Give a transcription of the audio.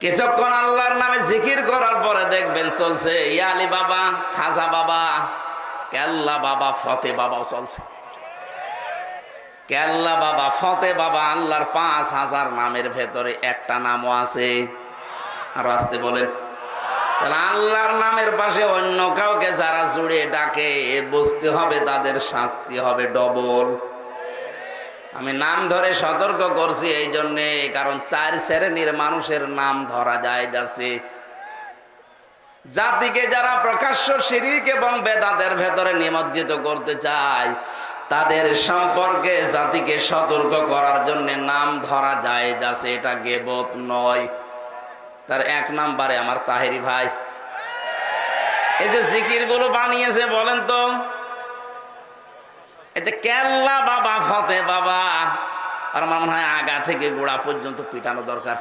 কিছুক্ষণ আল্লাহর নামে জিকির করার পরে দেখবেন চলছে ইয়া আলী বাবা, খাজা বাবা, কেল্লা বাবা, ফতে বাবাও চলছে। কেল্লা বাবা, ফতে বাবা, আল্লাহর ৫,০০০ নামের ভেতরে একটা নামও আছে। আর আসতে বলেন, তাহলে আল্লাহর নামের পাশে অন্য কাউকে যারা জুড়ে ডাকে বুঝতে হবে তাদের শাস্তি হবে ডবল। আমি নাম ধরে সতর্ক করছি এই জন্যে, কারণ ৪ শ্রেণীর মানুষের নাম ধরা যায় যাচ্ছে। জাতিকে যারা প্রকাশ্য শিরিক এবং বেদাতের ভেতরে নিমজ্জিত করতে চায় তাদের সম্পর্কে জাতিকে সতর্ক করার জন্য নাম ধরা যায় যাচ্ছে, এটা গীবত নয়। তার ১ নাম্বারে আমার তাহেরি ভাই এই যে জিকির গুলো বানিয়েছে, বলেন তো এতে কেল্লা বাবা, ফতে বাবা, আর আমার মনে হয় আগা থেকে গোড়া পর্যন্ত পিটানো দরকার।